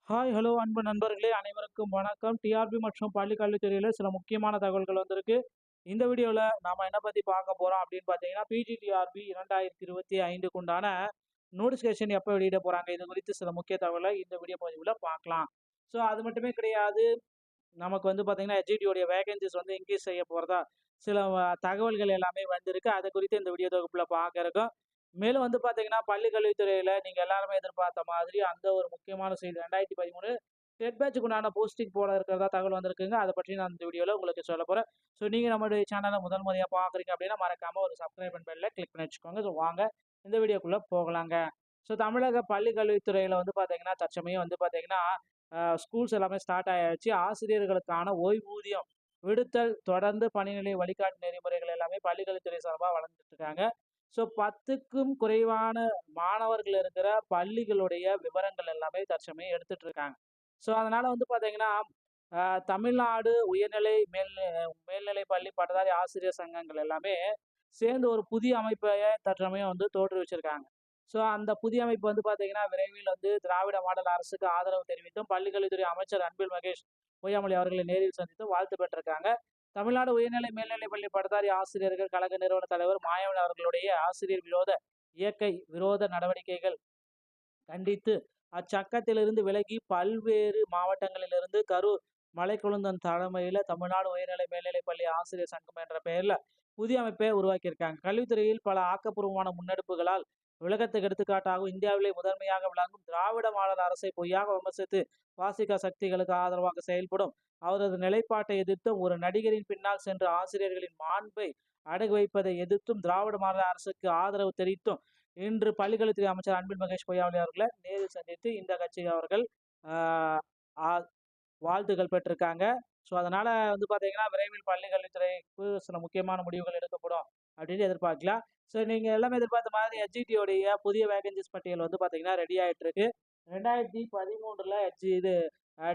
Hi, hello அன்பு நண்பர்களே! அனைவருக்கும் வணக்கம். டிஆர்பி மற்றும் பள்ளி கல்வித்துறையில சில முக்கியமான தகவல்கள் வந்திருக்கு. இந்த வீடியோல நாம என்ன பத்தி பார்க்க போறோம் அப்படின்னு பார்த்தீங்கன்னா, பிஜிடிஆர்பி 2025க்கு உண்டான நோட்டிஃபிகேஷன் எப்ப வெளியிட போறாங்க? இது குறித்து சில முக்கிய தகவல இந்த வீடியோ பதிவுல பார்க்கலாம். ஸோ அது மட்டுமே கிடையாது. நமக்கு வந்து பார்த்தீங்கன்னா, எச்இடியோடைய வேகன்ஸீஸ் வந்து இன்கிரீஸ் செய்ய போறதா சில தகவல்கள் எல்லாமே வந்திருக்கு. அது குறித்து இந்த வீடியோ தொகுப்புல பார்க்க இருக்கோம். மேலும் வந்து பார்த்தீங்கன்னா, பள்ளி கல்வித்துறையில நீங்க எல்லாருமே எதிர்பார்த்த மாதிரி அந்த ஒரு முக்கியமான செய்தி 2013 டெட் பேட்ச்க்கு உண்டான போஸ்டிங் போட இருக்கிறதா தகவல் வந்திருக்குங்க. அத பற்றி நான் இந்த வீடியோல உங்களுக்கு சொல்லப் போறேன். ஸோ நீங்க நம்மளுடைய சேனல முதல் முறையா பார்க்குறீங்க அப்படின்னா, மறக்காம ஒரு சப்ஸ்கிரைப் அண்ட் பெல்ல கிளிக் பண்ணி வச்சுக்கோங்க. ஸோ வாங்க இந்த வீடியோக்குள்ள போகலாங்க. ஸோ தமிழக பள்ளி கல்வித்துறையில வந்து பார்த்தீங்கன்னா, தற்சமயம் வந்து பார்த்தீங்கன்னா, ஸ்கூல்ஸ் எல்லாமே ஸ்டார்ட் ஆயாச்சு. ஆசிரியர்களுக்கான ஓய்வூதியம் விடுத்தல், தொடர்ந்து பணிநிலை வழிகாட்டு நெறிமுறைகள் எல்லாமே பள்ளிக்கல்வித்துறை சார்பா வழங்கிட்டு இருக்காங்க. ஸோ 10க்கும் குறைவான மாணவர்கள் இருக்கிற பள்ளிகளுடைய விவரங்கள் எல்லாமே தற்சமயம் எடுத்துட்டு இருக்காங்க. ஸோ அதனால வந்து பார்த்தீங்கன்னா, தமிழ்நாடு உயர்நிலை மேல்நிலை பள்ளி பட்டதாரி ஆசிரியர் சங்கங்கள் எல்லாமே சேர்ந்து ஒரு புதிய அமைப்பை தற்சமயம் வந்து தோற்றுவிச்சிருக்காங்க. ஸோ அந்த புதிய அமைப்பு வந்து பார்த்தீங்கன்னா, விரைவில் வந்து திராவிட மாடல் அரசுக்கு ஆதரவு தெரிவித்தும், பள்ளிக்கல்வித்துறை அமைச்சர் அன்பில் மகேஷ் பொய்யாமொழி அவர்களை நேரில் சந்தித்து வாழ்த்து பெற்றிருக்காங்க. தமிழ்நாடு உயர்நிலை மேல்நிலைப் பள்ளி பட்டதாரி ஆசிரியர்கள் கழக நிறுவன தலைவர் மாயவன் அவர்களுடைய ஆசிரியர் விரோத இயற்கை விரோத நடவடிக்கைகள் கண்டித்து அச்சக்கத்திலிருந்து விலகி பல்வேறு மாவட்டங்களிலிருந்து கரூர் மலைக்குழுந்தன் தலைமையில தமிழ்நாடு உயர்நிலை மேல்நிலைப் பள்ளி ஆசிரியர் சங்கம் என்ற பெயர்ல புதிய அமைப்பை உருவாக்கியிருக்காங்க. கல்வித்துறையில் பல ஆக்கப்பூர்வமான முன்னெடுப்புகளால் உலகத்துக்கு எடுத்துக்காட்டாகவும் இந்தியாவிலே முதன்மையாக விளங்கும் திராவிட மாடல் அரசை பொய்யாக விமர்சித்து பாசிக சக்திகளுக்கு ஆதரவாக செயல்படும் அவரது நிலைப்பாட்டை எதிர்த்தும், ஒரு நடிகரின் பின்னால் சென்று ஆசிரியர்களின் மாண்பை அடகு வைப்பதை எதிர்த்தும், திராவிட மாடல் அரசுக்கு ஆதரவு தெரிவித்தும் இன்று பள்ளிக்கல்வித்துறை அமைச்சர் அன்பில் மகேஷ் பொய்யாமொழி அவர்களை நேரில் சந்தித்து இந்த கட்சி அவர்கள் ஆஹ் ஆ- வாழ்த்துக்கள் பெற்றிருக்காங்க. ஸோ அதனால வந்து பார்த்தீங்கன்னா, விரைவில் பள்ளி கல்வித்துறைக்கு சில முக்கியமான முடிவுகள் எடுக்கப்படும் அப்படின்னு எதிர்பார்க்கலாம். ஸோ நீங்க எல்லாமே எதிர்பார்த்த மாதிரி எச்ஜிடியோடைய புதிய வேகன்சிஸ் பட்டியல் வந்து பார்த்தீங்கன்னா ரெடி ஆயிட்டு இருக்கு. 2013ல இது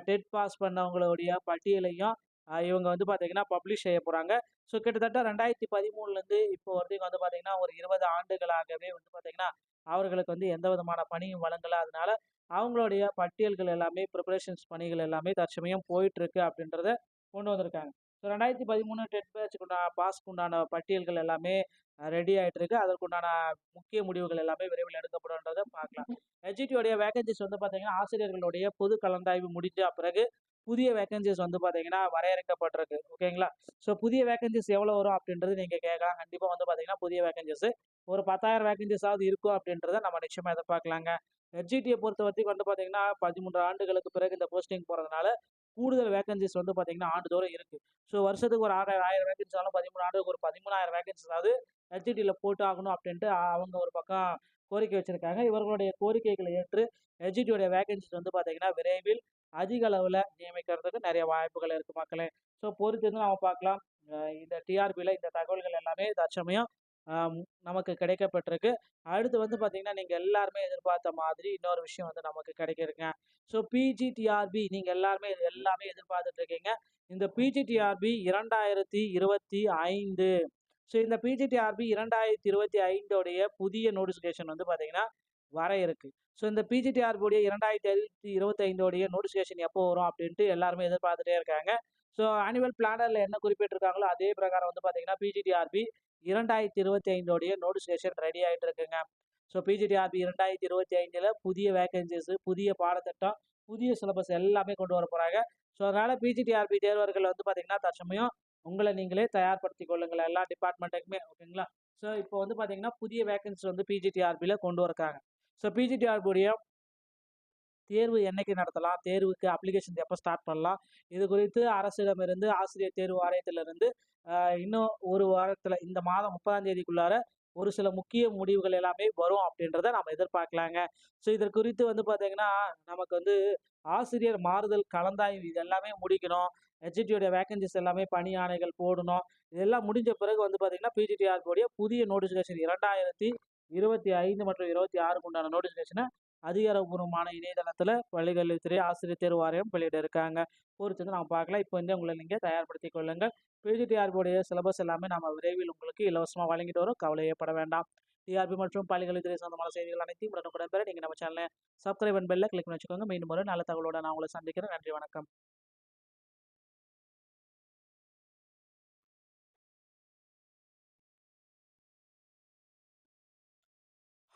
டெட் பாஸ் பண்ணவங்களுடைய பட்டியலையும் இவங்க வந்து பார்த்தீங்கன்னா பப்ளிஷ் செய்ய போறாங்க. ஸோ கிட்டத்தட்ட 2013லேருந்து இப்போ வரைக்கும் வந்து பார்த்தீங்கன்னா, ஒரு 20 ஆண்டுகளாகவே வந்து பார்த்தீங்கன்னா, அவர்களுக்கு வந்து எந்த விதமான பணியும் வழங்கல. அதனால அவங்களுடைய பட்டியல்கள் எல்லாமே ப்ரிப்பரேஷன்ஸ் பணிகள் எல்லாமே தற்சமயம் போயிட்டு இருக்கு அப்படின்றத கொண்டு வந்திருக்காங்க. ஸோ 2013 டெட் பேட்ச்க்கு பாஸ்க்கு உண்டான பட்டியல்கள் எல்லாமே ரெடி ஆயிட்டு இருக்கு. அதற்குண்டான முக்கிய முடிவுகள் எல்லாமே விரைவில் எடுக்கப்படும்ன்றத பார்க்கலாம். எச்ஜிடியோடைய வேகன்சிஸ் வந்து பார்த்தீங்கன்னா, ஆசிரியர்களுடைய பொது கலந்தாய்வு முடிஞ்ச பிறகு புதிய வேகன்சிஸ் வந்து பார்த்தீங்கன்னா வரையறுக்கப்பட்டிருக்கு. ஓகேங்களா? ஸோ புதிய வேகன்சிஸ் எவ்வளோ வரும் அப்படின்றது நீங்க கேட்கலாம். கண்டிப்பா வந்து பார்த்தீங்கன்னா, புதிய வேகன்சிஸ் ஒரு 10,000 வேகன்சிஸாவது இருக்கும் அப்படின்றத நம்ம நிச்சயமா எதிர்பார்க்கலாங்க. எஸ்ஜிடிய பொறுத்தவரைக்கும் வந்து பார்த்தீங்கன்னா, 13 ஆண்டுகளுக்கு பிறகு இந்த போஸ்டிங் போறதுனால, கூடுதல் வேகன்சிஸ் வந்து பார்த்தீங்கன்னா, ஆண்டுதோறும் இருக்கு. ஸோ வருஷத்துக்கு ஒரு 1000 வேகன்சி ஆனாலும் 13 ஆண்டுக்கு ஒரு 13,000 வேகன்சிஸாவது எஸ்ஜிடில போட்டு ஆகணும் அப்படின்ட்டு அவங்க ஒரு பக்கம் கோரிக்கை வச்சிருக்காங்க. இவர்களுடைய கோரிக்கைகளை ஏற்று எஸ்ஜிடியோட வேகன்சிஸ் வந்து பார்த்தீங்கன்னா, விரைவில் அதிக அளவுல நியமிக்கிறதுக்கு நெறைய வாய்ப்புகள் இருக்கு மக்களே. ஸோ பொறுத்திருந்து நாம பார்க்கலாம். இந்த டிஆர்பில இந்த தகவல்கள் எல்லாமே தற்சமயம் அம் நமக்கு கிடைக்கப்பெற்றிருக்கு. அடுத்து வந்து பார்த்தீங்கன்னா, நீங்க எல்லாருமே எதிர்பார்த்த மாதிரி இன்னொரு விஷயம் வந்து நமக்கு கிடைக்குதுங்க. ஸோ பிஜிடிஆர்பி நீங்க எல்லாமே எதிர்பார்த்துட்டு இருக்கீங்க. இந்த பிஜிடிஆர்பி 2025 ஸோ இந்த பிஜிடிஆர்பி 2025 உடைய புதிய நோட்டிஃபிகேஷன் வந்து பார்த்தீங்கன்னா, வர இருக்கு. ஸோ இந்த பிஜிடிஆர்பி உடைய 2025 உடைய நோட்டிஃபிகேஷன் எப்போ வரும் அப்படின்ட்டு எல்லாருமே எதிர்பார்த்துட்டே இருக்காங்க. ஸோ ஆனுவல் பிளானர்ல என்ன குறிப்பிட்டிருக்காங்களோ அதே பிரகாரம் வந்து பார்த்தீங்கன்னா, பிஜிடிஆர்பி 2025 உடைய நோட்டிஃபிகேஷன் ரெடி ஆயிட்டு இருக்குங்க. ஸோ பிஜிடிஆர்பி 2025ல புதிய வேகன்சிஸ், புதிய பாடத்திட்டம், புதிய சிலபஸ் எல்லாமே கொண்டு வர போறாங்க. ஸோ அதனால பிஜிடிஆர்பி தேர்வர்கள் வந்து பார்த்தீங்கன்னா, தற்சமயம் உங்கள நீங்களே தயார்படுத்திக் கொள்ளுங்கள் எல்லா டிபார்ட்மெண்ட்டுக்குமே. ஓகேங்களா? ஸோ இப்போ வந்து பார்த்தீங்கன்னா, புதிய வேகன்சி வந்து பிஜிடிஆர்பில கொண்டு வரக்காங்க. ஸோ பிஜிடிஆர்பி உடைய தேர்வு என்னைக்கு நடத்தலாம்? தேர்வுக்கு அப்ளிகேஷன் எப்ப ஸ்டார்ட் பண்ணலாம்? இது குறித்து அரசிடமிருந்து, ஆசிரியர் தேர்வு வாரியத்திலிருந்து இன்னும் 1 வாரத்துல இந்த மாதம் 30ஆம் தேதிக்குள்ளார ஒரு சில முக்கிய முடிவுகள் எல்லாமே வரும் அப்படின்றத நம்ம எதிர்பார்க்கலாங்க. ஸோ இது குறித்து வந்து பார்த்தீங்கன்னா, நமக்கு வந்து ஆசிரியர் மாறுதல் கலந்தாய்வு இது எல்லாமே முடிக்கணும். ஹெச்டிடியோட வேக்கன்சிஸ் எல்லாமே பணி ஆணைகள் போடணும். இதெல்லாம் முடிஞ்ச பிறகு வந்து பார்த்தீங்கன்னா, பிஜிடிஆர்பி உடைய புதிய நோட்டிஃபிகேஷன் 2025 மற்றும் 26க்கு உண்டான நோட்டிஃபிகேஷன அதிகாரப்பூர்வமான இணையதளத்துல பள்ளிக்கல்வித்துறை ஆசிரியர் தேர்வு வாரியம் வெளியிட இருக்காங்க. பொறுத்து நம்ம பார்க்கலாம். இப்போ வந்து உங்களை நீங்க தயார்படுத்திக் கொள்ளுங்கள். பிஜிடிஆர்பி உடைய சிலபஸ் எல்லாமே நாம விரைவில் உங்களுக்கு இலவசமா வழங்கிட்டு வரோம். கவலையே பட வேண்டாம். டிஆர்பி மற்றும் பள்ளிக்கல்வித்துறை சொந்தமான செய்திகள் அனைத்தையும் உடனுக்குடன் பெற நீங்கள் நம்ம சேனலை சப்ஸ்கிரைப் அண்ட் பெல்ல கிளிக் பண்ணி வச்சுக்கோங்க. மீண்டும் ஒரு நல்ல தகவலோட நான் உங்களை சந்திக்கிறேன். நன்றி, வணக்கம்.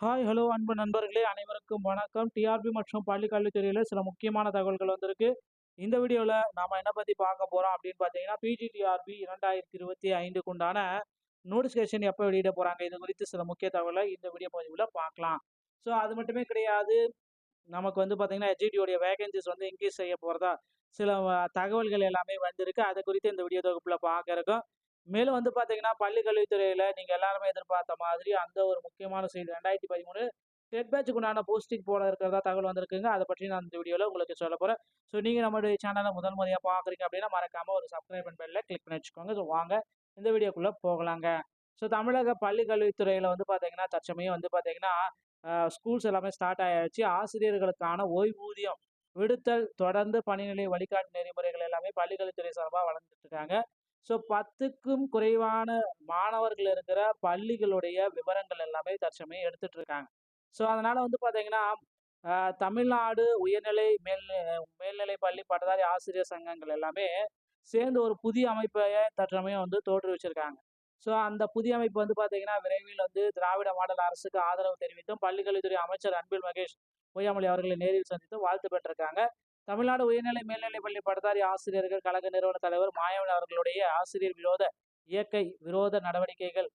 ஹாய், ஹலோ அன்பு நண்பர்களே, அனைவருக்கும் வணக்கம். டிஆர்பி மற்றும் பள்ளிக்கல்வித்துறையில் சில முக்கியமான தகவல்கள் வந்திருக்கு. இந்த வீடியோவில் நாம் என்ன பற்றி பார்க்க போகிறோம் அப்படின்னு பார்த்தீங்கன்னா, பிஜிடிஆர்பி 2025க்கு உண்டான நோட்டிஃபிகேஷன் எப்போ வெளியிட போகிறாங்க, இது குறித்து சில முக்கிய தகவலை இந்த வீடியோ பதிவில் பார்க்கலாம். ஸோ அது மட்டுமே கிடையாது, நமக்கு வந்து பார்த்தீங்கன்னா எச்ஜிடியோடைய வேகன்சிஸ் வந்து இன்க்ரீஸ் செய்ய போகிறதா சில தகவல்கள் எல்லாமே வந்திருக்கு. அதை குறித்து இந்த வீடியோ தொகுப்பில் பார்க்க இருக்கோம். மேலும் வந்து பார்த்தீங்கன்னா பள்ளிக்கல்வித்துறையில் நீங்கள் எல்லாருமே எதிர்பார்த்த மாதிரி அந்த ஒரு முக்கியமான செய்தி 2013 டெட் பேட்சுக்கு உண்டான போஸ்டிங் போட இருக்கிறதா தகவல் வந்திருக்குங்க. அதை பற்றி நான் இந்த வீடியோவில் உங்களுக்கு சொல்ல போகிறேன். ஸோ நீங்கள் நம்மளுடைய சேனலை முதல் முறையாக பார்க்குறீங்க அப்படின்னா மறக்காமல் ஒரு சப்ஸ்கிரைப் அண்ட் பெல்ல கிளிக் பண்ணி வச்சுக்கோங்க. ஸோ வாங்க இந்த வீடியோக்குள்ளே போகலாங்க. ஸோ தமிழக பள்ளிக்கல்வித்துறையில் வந்து பார்த்தீங்கன்னா தற்சமயம் வந்து பார்த்தீங்கன்னா ஸ்கூல்ஸ் எல்லாமே ஸ்டார்ட் ஆயாச்சு. ஆசிரியர்களுக்கான ஓய்வூதியம் விடுத்தல், தொடர்ந்து பணிநிலை வழிகாட்டு நெறிமுறைகள் எல்லாமே பள்ளிக்கல்வித்துறை சார்பாக வழங்கிட்டு இருக்காங்க. ஸோ 10க்கும் குறைவான மாணவர்கள் இருக்கிற பள்ளிகளுடைய விவரங்கள் எல்லாமே தற்சமயம் எடுத்துட்டு இருக்காங்க. ஸோ அதனால வந்து பார்த்தீங்கன்னா தமிழ்நாடு உயர்நிலை மேல்நிலை பள்ளி பட்டதாரி ஆசிரியர் சங்கங்கள் எல்லாமே சேர்ந்து ஒரு புதிய அமைப்பை தற்சமயம் வந்து தோற்றுவிச்சிருக்காங்க. ஸோ அந்த புதிய அமைப்பு வந்து பார்த்தீங்கன்னா விரைவில் வந்து திராவிட மாடல் அரசுக்கு ஆதரவு தெரிவித்தும் பள்ளிக்கல்வித்துறை அமைச்சர் அன்பில் மகேஷ் பொய்யாமொழி அவர்களை நேரில் சந்தித்து வாழ்த்து பெற்றிருக்காங்க. தமிழ்நாடு உயர்நிலை மேல்நிலை பள்ளி பட்டதாரி ஆசிரியர்கள் கழக நிறுவன தலைவர் மாயவன் அவர்களுடைய ஆசிரியர் விரோத இயற்கை விரோத நடவடிக்கைகள்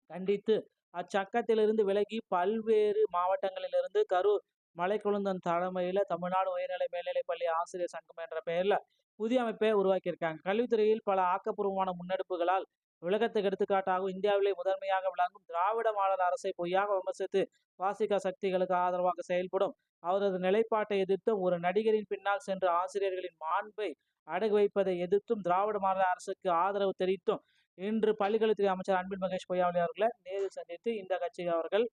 கண்டித்து அச்சக்கத்திலிருந்து விலகி பல்வேறு மாவட்டங்களிலிருந்து கரூர் மலைக்குழுந்தன் தலைமையில் தமிழ்நாடு உயர்நிலை மேல்நிலை பள்ளி ஆசிரியர் சங்கம் என்ற பெயர்ல புதிய அமைப்பை உருவாக்கியிருக்காங்க. கல்வித்துறையில் பல ஆக்கப்பூர்வமான முன்னெடுப்புகளால் உலகத்துக்கு எடுத்துக்காட்டாகவும் இந்தியாவிலே முதன்மையாக விளங்கும் திராவிட மாடல் அரசை பொய்யாக விமர்சித்து வாசிக்க சக்திகளுக்கு ஆதரவாக செயல்படும் அவரது நிலைப்பாட்டை எதிர்த்தும் ஒரு நடிகரின் பின்னால் சென்று ஆசிரியர்களின் மாண்பை அடகு வைப்பதை எதிர்த்தும் திராவிட மாடல் அரசுக்கு ஆதரவு தெரிவித்தும் இன்று பள்ளிக்கல்வித்துறை அமைச்சர் அன்பில் மகேஷ் பொய்யாமொழி அவர்களை நேரில் சந்தித்து இந்த கட்சி அவர்கள்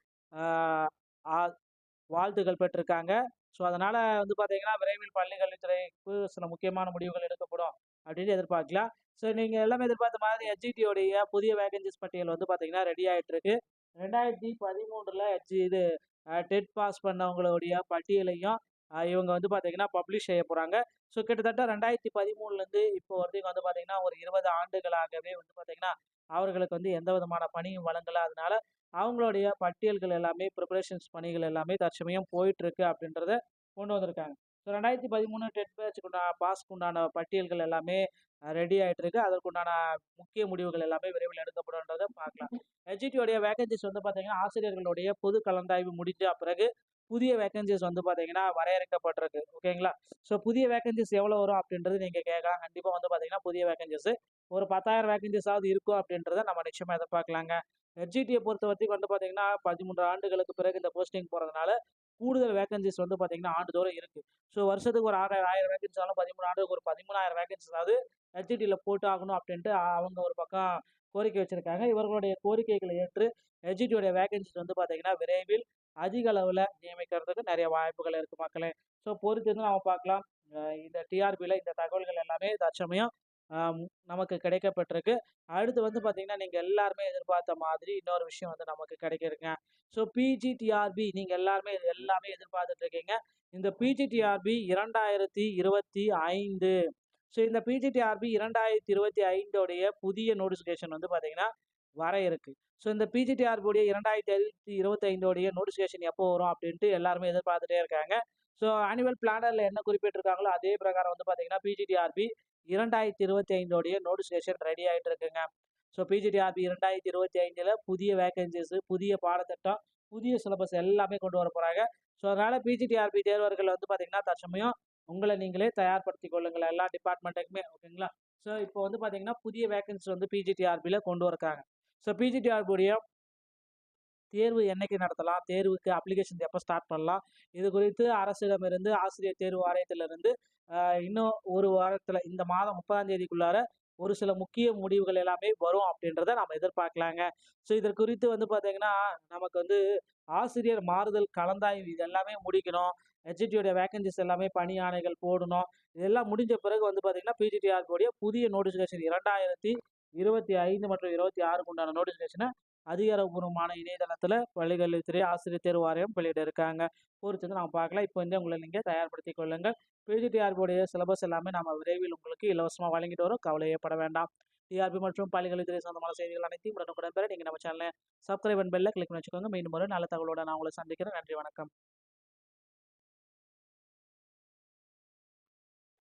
வாழ்த்துக்கள் பெற்றிருக்காங்க. ஸோ அதனால வந்து பார்த்தீங்கன்னா விரைவில் பள்ளிக்கல்வித்துறைக்கு சில முக்கியமான முடிவுகள் எடுக்கப்படும் அப்படின்னு எதிர்பார்க்கலாம். ஸோ நீங்கள் எல்லாமே எதிர்பார்த்த மாதிரி எச்ஜிடியோடைய புதிய வேகன்சிஸ் பட்டியல் வந்து பார்த்தீங்கன்னா ரெடி ஆகிட்டு இருக்கு. 2013 இது டெட் பாஸ் பண்ணவங்களுடைய பட்டியலையும் இவங்க வந்து பார்த்தீங்கன்னா பப்ளிஷ் செய்ய போகிறாங்க. ஸோ கிட்டத்தட்ட 2013 இப்போ வரைக்கும் வந்து பார்த்தீங்கன்னா ஒரு 20 ஆண்டுகளாகவே வந்து பார்த்தீங்கன்னா அவர்களுக்கு வந்து எந்த விதமான பணியும் வழங்கலை. அதனால அவங்களுடைய பட்டியல்கள் எல்லாமே ப்ரிப்பரேஷன்ஸ் பணிகள் எல்லாமே தற்சமயம் போயிட்டுருக்கு அப்படின்றத கொண்டு வந்திருக்காங்க. ஸோ 2013 டெட் பேட்சுக்கு பாஸ்க்கு உண்டான பட்டியல்கள் எல்லாமே ரெடி ஆகிட்டு இருக்கு. அதற்குண்டான முக்கிய முடிவுகள் எல்லாமே விரைவில் எடுக்கப்படும்ன்றதை பார்க்கலாம். எச்ஜிடியோடைய வேகன்சிஸ் வந்து பார்த்தீங்கன்னா ஆசிரியர்களுடைய பொது கலந்தாய்வு முடிஞ்ச பிறகு புதிய வேகன்சிஸ் வந்து பார்த்தீங்கன்னா வரையறுக்கப்பட்டிருக்கு. ஓகேங்களா? ஸோ புதிய வேகன்சிஸ் எவ்வளோ வரும் அப்படின்றது நீங்கள் கேட்கலாம். கண்டிப்பாக வந்து பார்த்தீங்கன்னா புதிய வேகன்சிஸ் ஒரு 10,000 வேகன்சிஸாவது இருக்கும் அப்படின்றத நம்ம நிச்சயமாக எதிர்பார்க்கலாங்க. எச்ஜிடியை பொறுத்த வரைக்கும் வந்து பார்த்தீங்கன்னா 13 ஆண்டுகளுக்கு பிறகு இந்த போஸ்டிங் போகிறதுனால கூடுதல் வேகன்சிஸ் வந்து பார்த்தீங்கன்னா ஆண்டுதோறும் இருக்குது. ஸோ வருஷத்துக்கு ஒரு 1000 வேகன்சி ஆகும். 13 ஆண்டுக்கு ஒரு 13,000 வேகன்சிஸாவது எச்ஜிடியில் போட்டு ஆகணும் அப்படின்ட்டு அவங்க ஒரு பக்கம் கோரிக்கை வச்சுருக்காங்க. இவர்களுடைய கோரிக்கைகளை ஏற்று எச்ஜிடியோடைய வேகன்சிஸ் வந்து பார்த்தீங்கன்னா விரைவில் அதிக அளவில் நியமிக்கிறதுக்கு நிறைய வாய்ப்புகள் இருக்குது மக்களே. ஸோ பொறுத்து வந்து நம்ம பார்க்கலாம். இந்த டிஆர்பியில் இந்த தகவல்கள் எல்லாமே தற்சமயம் நமக்கு கிடைக்கப்பட்டிருக்கு. அடுத்து வந்து பார்த்தீங்கன்னா நீங்கள் எல்லாருமே எதிர்பார்த்த மாதிரி இன்னொரு விஷயம் வந்து நமக்கு கிடைக்கிருங்க. ஸோ பிஜிடிஆர்பி நீங்கள் எல்லாமே எதிர்பார்த்துட்டு இருக்கீங்க. இந்த பிஜிடிஆர்பி 2025. ஸோ இந்த பிஜிடிஆர்பி 2025 புதிய நோட்டிஃபிகேஷன் வந்து பார்த்தீங்கன்னா வர இருக்கு. ஸோ இந்த பிஜிடிஆர்பியுடைய 2025 நோட்டிஃபிகேஷன் எப்போ வரும் அப்படின்ட்டு எல்லாருமே எதிர்பார்த்துட்டே இருக்காங்க. ஸோ ஆனுவல் பிளானரில் என்ன குறிப்பிட்டிருக்காங்களோ அதே பிரகாரம் வந்து பார்த்தீங்கன்னா பிஜிடிஆர்பி 2025 நோட்டிஃபிகேஷன் ரெடி ஆகிட்டு இருக்குங்க. ஸோ பிஜிடிஆர்பி 2025 புதிய வேகன்சிஸ், புதிய பாடத்திட்டம், புதிய சிலபஸ் எல்லாமே கொண்டு வர போகிறாங்க. ஸோ அதனால் பிஜிடிஆர்பி தேர்வர்கள் வந்து பார்த்தீங்கன்னா தற்சமயம் உங்களை நீங்களே தயார்படுத்திக் கொள்ளுங்கள் எல்லா டிபார்ட்மெண்ட்டுக்குமே. ஓகேங்களா? ஸோ இப்போ வந்து பார்த்தீங்கன்னா புதிய வேகன்சி வந்து பிஜிடிஆர்பியில் கொண்டு வரக்காங்க. ஸோ பிஜிடிஆர்பியுடைய தேர்வு என்னைக்கு நடத்தலாம், தேர்வுக்கு அப்ளிகேஷன் எப்போ ஸ்டார்ட் பண்ணலாம், இது குறித்து அரசிடமிருந்து ஆசிரியர் தேர்வு வாரியத்திலிருந்து இன்னும் ஒரு வாரத்தில் இந்த மாதம் 30ஆம் தேதிக்குள்ளார ஒரு சில முக்கிய முடிவுகள் எல்லாமே வரும் அப்படின்றத நம்ம எதிர்பார்க்கலாங்க. ஸோ இது குறித்து வந்து பார்த்தீங்கன்னா நமக்கு வந்து ஆசிரியர் மாறுதல் கலந்தாய்வு இது எல்லாமே முடிக்கணும். எச்ஜிடியோட வேகன்சிஸ் எல்லாமே பணி ஆணைகள் போடணும். இதெல்லாம் முடிஞ்ச பிறகு வந்து பார்த்தீங்கன்னா பிஜிடிஆர்பியோடைய புதிய நோட்டிஃபிகேஷன் 2025 மற்றும் 26க்கு உண்டான நோட்டிஃபிகேஷனை அதிகாரப்பூர்வமான இணையதளத்துல பள்ளிக்கல்வித்துறை ஆசிரியர் தேர்வு வாரியம் வெளியிட இருக்காங்க. பொறுத்து நம்ம பார்க்கலாம். இப்போ வந்து உங்களை நீங்க தயார்படுத்திக் கொள்ளுங்கள். பிஜிடிஆர்பியுடைய சிலபஸ் எல்லாமே நாம விரைவில் உங்களுக்கு இலவசமா வழங்கிட்டு வரோம். கவலையே பட வேண்டாம். டிஆர்பி மற்றும் பள்ளிக்கல்வித்துறை சொந்தமான செய்திகள் அனைத்தையும் உடனுக்குடன் பெற நீங்க நம்ம சேனலை சப்ஸ்கிரைப் அண்ட் பெல்ல கிளிக் பண்ணி வச்சுக்கோங்க. மீண்டும் ஒரு நல்ல தகவலோட நான் உங்களை சந்திக்கிறேன். நன்றி, வணக்கம்.